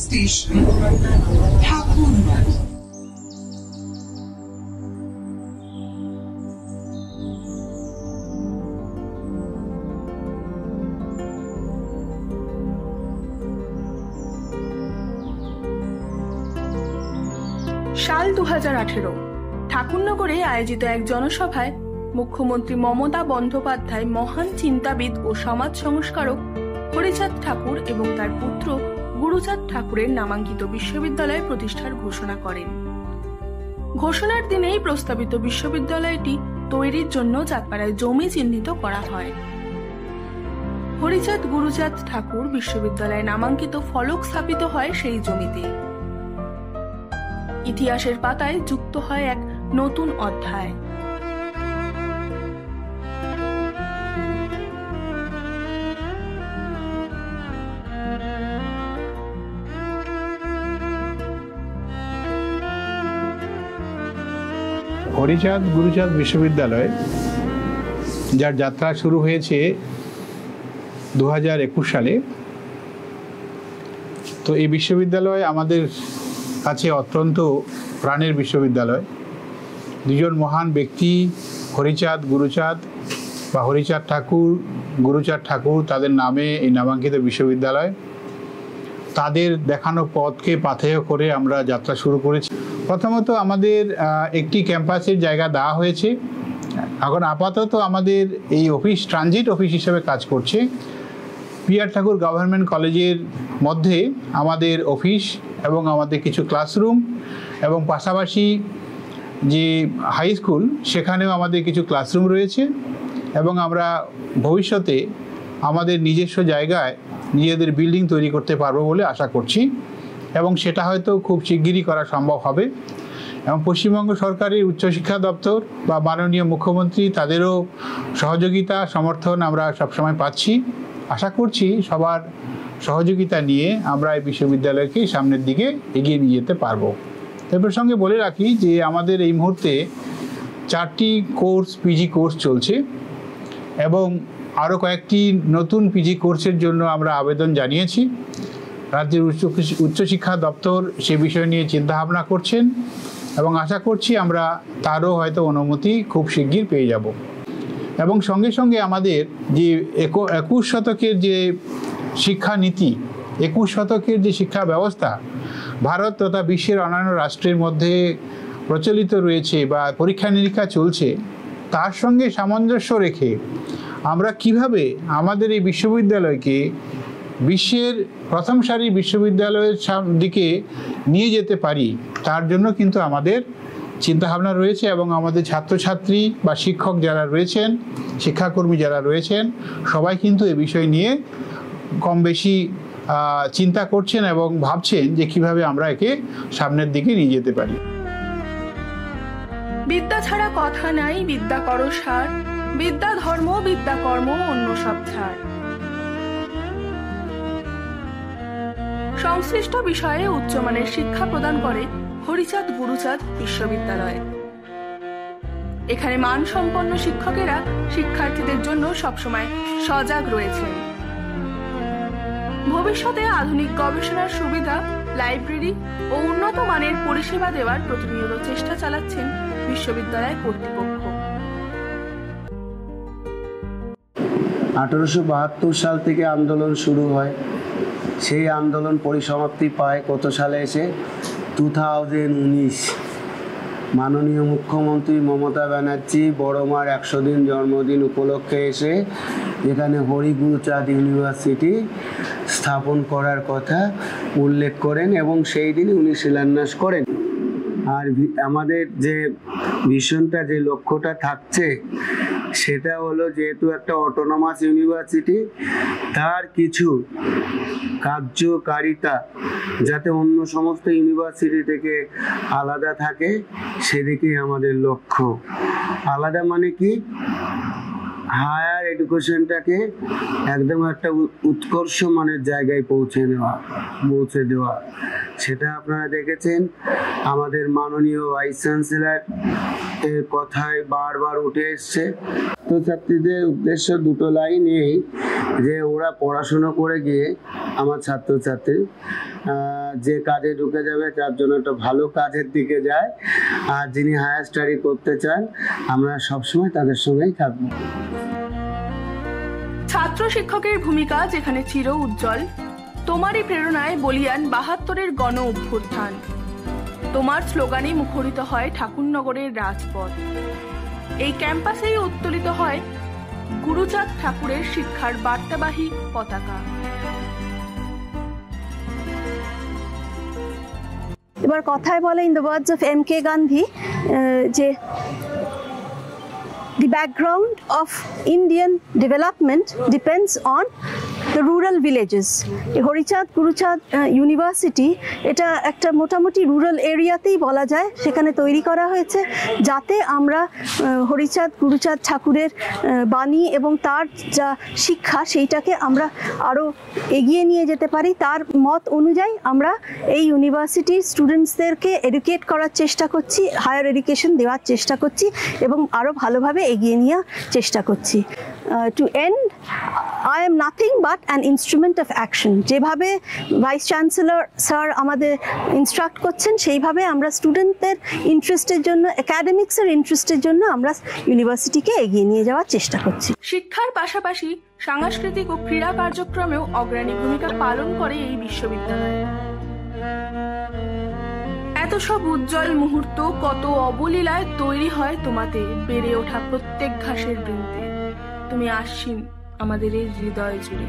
Station Thakurna. সাল 2018 ঠাকুরনগরে আয়োজিত এক জনসভায় মুখ্যমন্ত্রী মমতা বন্দ্যোপাধ্যায় মহান চিন্তাবিদ ও সমাজ সংস্কারক হরিচাঁদ ঠাকুর এবং তার পুত্র গুরুচাঁদ ঠাকুরের নামাঙ্কিত বিশ্ববিদ্যালয় প্রতিষ্ঠার ঘোষণা করেন। ঘোষণার দিনেই প্রস্তাবিত বিশ্ববিদ্যালয়টি তৈরির জন্য চাঁদপাড়ায় জমি চিহ্নিত করা হয়। হরিচাঁদ গুরুচাঁদ ঠাকুর বিশ্ববিদ্যালয়ে নামাঙ্কিত ফলক স্থাপিত হয় সেই জমিতে। ইতিহাসের পাতায় যুক্ত হয় এক নতুন অধ্যায়। হরিচাঁদ গুরুচাঁদ বিশ্ববিদ্যালয়, যার যাত্রা শুরু হয়েছে 2021 সালে। তো এই বিশ্ববিদ্যালয় আমাদের কাছে অত্যন্ত প্রাণের বিশ্ববিদ্যালয়। দুজন মহান ব্যক্তি, হরিচাঁদ গুরুচাঁদ বা হরিচাঁদ ঠাকুর, গুরুচাঁদ ঠাকুর, তাদের নামে এই নামাঙ্কিত বিশ্ববিদ্যালয়। তাদের দেখানো পথকে পাথেয় করে আমরা যাত্রা শুরু করেছি। প্রথমত আমাদের একটি ক্যাম্পাসের জায়গা দেওয়া হয়েছে। এখন আপাতত আমাদের এই অফিস ট্রানজিট অফিস হিসেবে কাজ করছে। পিআর ঠাকুর গভর্নমেন্ট কলেজের মধ্যে আমাদের অফিস এবং আমাদের কিছু ক্লাসরুম এবং পাশাপাশি যে হাই স্কুল, সেখানেও আমাদের কিছু ক্লাসরুম রয়েছে এবং আমরা ভবিষ্যতে আমাদের নিজস্ব জায়গায় নিজেদের বিল্ডিং তৈরি করতে পারবো বলে আশা করছি এবং সেটা হয়তো খুব শিগগিরই করা সম্ভব হবে। এবং পশ্চিমবঙ্গ সরকারের উচ্চশিক্ষা দপ্তর বা মাননীয় মুখ্যমন্ত্রী, তাদেরও সহযোগিতা সমর্থন আমরা সবসময় পাচ্ছি। আশা করছি সবার সহযোগিতা নিয়ে আমরা এই বিশ্ববিদ্যালয়কে সামনের দিকে এগিয়ে নিয়ে যেতে পারবো। এর প্রসঙ্গে বলে রাখি যে আমাদের এই মুহূর্তে 4টি কোর্স, পিজি কোর্স চলছে এবং আরও কয়েকটি নতুন পিজি কোর্সের জন্য আমরা আবেদন জানিয়েছি। রাজ্যের উচ্চশিক্ষা দপ্তর সে বিষয় নিয়ে চিন্তাভাবনা করছেন এবং আশা করছি আমরা তারও হয়তো অনুমতি খুব শিগগির পেয়ে যাব। এবং সঙ্গে সঙ্গে আমাদের যে 21 শতকের যে শিক্ষানীতি, 21 শতকের যে শিক্ষা ব্যবস্থা ভারত তথা বিশ্বের অন্যান্য রাষ্ট্রের মধ্যে প্রচলিত রয়েছে বা পরীক্ষা নিরীক্ষা চলছে, তার সঙ্গে সামঞ্জস্য রেখে আমরা কিভাবে আমাদের এই বিশ্ববিদ্যালয়কে বিশ্বের প্রথম সারির বিশ্ববিদ্যালয়ের দিকে নিয়ে যেতে পারি, তার জন্য কিন্তু আমাদের চিন্তাভাবনা রয়েছে এবং আমাদের ছাত্রছাত্রী বা শিক্ষক যারা রয়েছেন, শিক্ষাকর্মী যারা রয়েছেন, সবাই কিন্তু এ বিষয় নিয়ে কম বেশি চিন্তা করছেন এবং ভাবছেন যে কিভাবে আমরা একে সামনের দিকে নিয়ে যেতে পারি। বিদ্যা ছাড়া কথা নাই, বিদ্যা করো সার, বিদ্যা ধর্ম, বিদ্যা কর্ম, অন্য সব ছাড়। সংশ্লিষ্ট বিষয়ে উচ্চমানের শিক্ষা প্রদান করে হরিচাঁদ গুরুচাঁদ বিশ্ববিদ্যালয়। এখানে মানসম্পন্ন শিক্ষকেরা শিক্ষার্থীদের জন্য সবসময় সজাগ রয়েছেন। ভবিষ্যতে আধুনিক গবেষণার সুবিধা, লাইব্রেরি ও উন্নত মানের পরিষেবা দেওয়ার প্রতিনিয়ত চেষ্টা চালাচ্ছেন বিশ্ববিদ্যালয় কর্তৃপক্ষ। 1872 সাল থেকে আন্দোলন শুরু হয়। সেই আন্দোলন পরিসমাপ্তি পায় কত সালে এসে 2019 মাননীয় মুখ্যমন্ত্রী মমতা ব্যানার্জি বড় মার 100 দিন জন্মদিন উপলক্ষে এসে এখানে হরি গুরুচাঁদ ইউনিভার্সিটি স্থাপন করার কথা উল্লেখ করেন এবং সেই দিনই উনি শিলান্যাস করেন। আর আমাদের যে ভিশনটা, যে লক্ষ্যটা থাকছে, সেটা হলো যেহেতু একটা অটোনমাস ইউনিভার্সিটি, তার কিছু কার্যকারিতা যাতে অন্য সমস্ত ইউনিভার্সিটি থেকে আলাদা থাকে, সেদিকেই আমাদের লক্ষ্য। আলাদা মানে কি? হায়ার হায়ার এডুকেশনটাকে একদম একটা উৎকর্ষ মানের জায়গায় পৌঁছে দেওয়া। সেটা আপনারা দেখেছেন আমাদের মাননীয় ভাইস চ্যান্সেলর এর কথায় বারবার উঠে এসছে। তো ছাত্রীদের উদ্দেশ্য দুটো লাইন এই যে ওরা পড়াশুনো করে গিয়ে আমার ছাত্রছাত্রী যে কাজে ঢুকে যাবে তার জন্য একটা ভালো কাজের দিকে যায়, আর যিনি হায়ার স্টাডি করতে চান আমরা সবসময় তাদের সঙ্গেই থাকবো। ছাত্র শিক্ষকের ভূমিকা যেখানে চির উজ্জ্বল, তোমারই প্রেরণায় বলিয়ান ৭২-এর গণ অভ্যুত্থান। তোমার স্লোগানে মুখরিত হয় ঠাকুরনগরের রাজপথ। এই ক্যাম্পাসেই উত্তোলিত হয় গুরুচাঁদ ঠাকুরের শিক্ষার বার্তাবাহী পতাকা। এবার কথায় বলে in the words of M.K. Gandhi যে the background of Indian development depends on the rural villages. Harichand Guruchand university এটা একটা মোটামুটি রুরাল এরিয়াতেই বলা যায়, সেখানে তৈরি করা হয়েছে যাতে আমরা হরিচাঁদ গুরুচাঁদ ঠাকুরের বাণী এবং তার যা শিক্ষা সেইটাকে আমরা আরও এগিয়ে নিয়ে যেতে পারি। তার মত অনুযায়ী আমরা এই ইউনিভার্সিটির স্টুডেন্টসদেরকে এডুকেট করার চেষ্টা করছি, হায়ার এডুকেশন দেওয়ার চেষ্টা করছি এবং আরও ভালোভাবে এগিয়ে নেওয়ার চেষ্টা করছি। To end I am nothing but an instrument of action. যেভাবে ভাইস চ্যান্সেলর স্যার আমাদের ইনস্ট্রাক্ট করছেন সেইভাবে আমরা স্টুডেন্টদের ইন্টারেস্টের জন্য, একাডেমিক্সের ইন্টারেস্টের জন্য আমরা ইউনিভার্সিটিকে এগিয়ে নিয়ে যাওয়ার চেষ্টা করছি। শিক্ষার পাশাপাশি সাংস্কৃতিক ও ক্রীড়া কার্যক্রমেও অগ্রণী ভূমিকা পালন করে এই বিশ্ববিদ্যালয়। এত সব উজ্জ্বল মুহূর্ত কত অবলীলায় তৈরি হয় তোমাতে বেড়ে ওঠা প্রত্যেক ঘাসের বৃন্তে। তুমি আশ্বিন আমাদের এই হৃদয় জুড়ে।